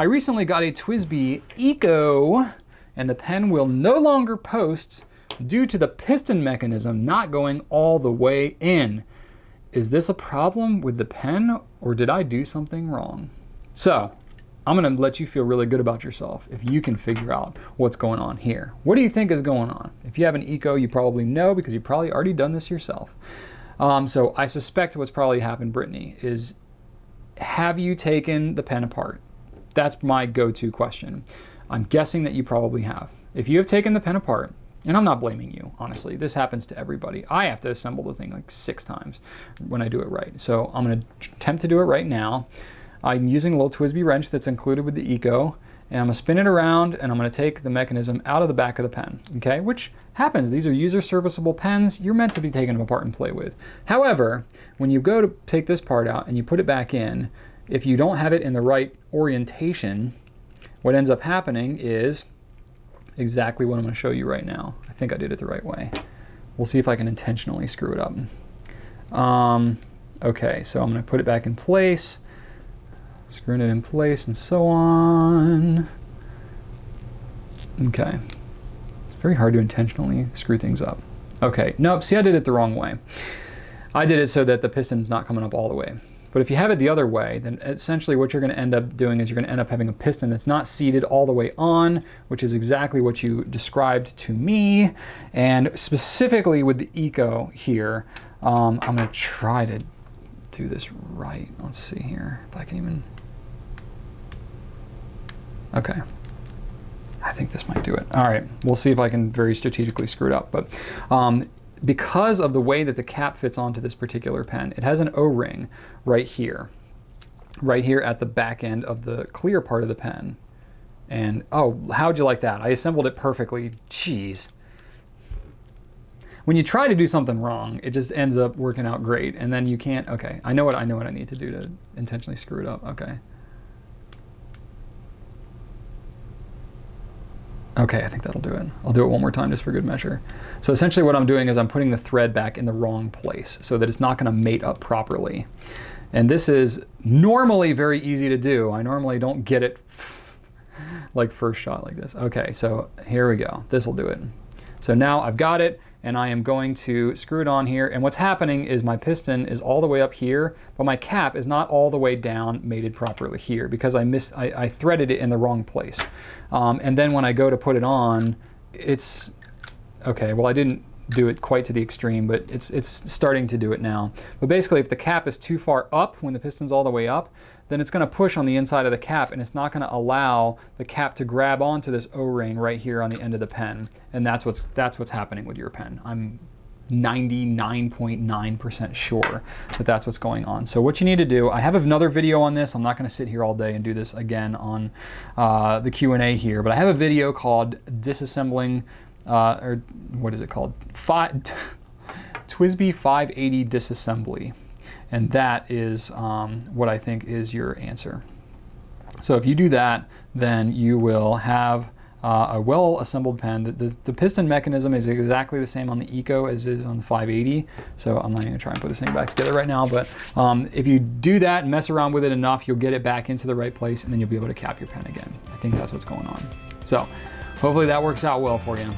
I recently got a TWSBI Eco, and the pen will no longer post due to the piston mechanism not going all the way in. Is this a problem with the pen, or did I do something wrong? So, I'm gonna let you feel really good about yourself if you can figure out what's going on here. What do you think is going on? If you have an Eco, you probably know because you've probably already done this yourself. So I suspect what's probably happened, Brittany, is have you taken the pen apart? That's my go-to question. I'm guessing that you probably have. If you have taken the pen apart, and I'm not blaming you, honestly, this happens to everybody. I have to assemble the thing like 6 times when I do it right. So I'm gonna attempt to do it right now. I'm using a little TWSBI wrench that's included with the Eco, and I'm gonna spin it around and I'm gonna take the mechanism out of the back of the pen, okay? Which happens, these are user serviceable pens. You're meant to be taking them apart and play with. However, when you go to take this part out and you put it back in, if you don't have it in the right orientation, what ends up happening is exactly what I'm gonna show you right now. I think I did it the right way. We'll see if I can intentionally screw it up. Okay, so I'm gonna put it back in place, screwing it in place and so on. Okay, it's very hard to intentionally screw things up. Okay, nope, see, I did it the wrong way. I did it so that the piston's not coming up all the way. But if you have it the other way, then essentially what you're gonna end up doing is you're gonna end up having a piston that's not seated all the way on, which is exactly what you described to me. And specifically with the Eco here, I'm gonna try to do this right. Let's see here, if I can even, okay. I think this might do it. All right, we'll see if I can very strategically screw it up. But because of the way that the cap fits onto this particular pen, it has an O-ring right here at the back end of the clear part of the pen. And oh, how'd you like that? I assembled it perfectly. Jeez. When you try to do something wrong, it just ends up working out great, and then you can't. Okay, I know what I need to do to intentionally screw it up. Okay. Okay, I think that'll do it. I'll do it one more time just for good measure. So essentially what I'm doing is I'm putting the thread back in the wrong place so that it's not gonna mate up properly. And this is normally very easy to do. I normally don't get it like first shot like this. Okay, so here we go. This will do it. So now I've got it, and I am going to screw it on here. And what's happening is my piston is all the way up here, but my cap is not all the way down mated properly here because I threaded it in the wrong place. And then when I go to put it on, it's, okay, well I didn't do it quite to the extreme, but it's starting to do it now. But basically if the cap is too far up when the piston's all the way up, then it's gonna push on the inside of the cap and it's not gonna allow the cap to grab onto this O-ring right here on the end of the pen. And that's what's happening with your pen. I'm 99.9% sure that that's what's going on. So what you need to do, I have another video on this. I'm not gonna sit here all day and do this again on the Q&A here, but I have a video called disassembling, or what is it called? TWSBI 580 disassembly. And that is what I think is your answer. So if you do that, then you will have a well-assembled pen. The piston mechanism is exactly the same on the Eco as is on the 580. So I'm not going to try and put this thing back together right now, but if you do that and mess around with it enough, you'll get it back into the right place and then you'll be able to cap your pen again. I think that's what's going on. So hopefully that works out well for you.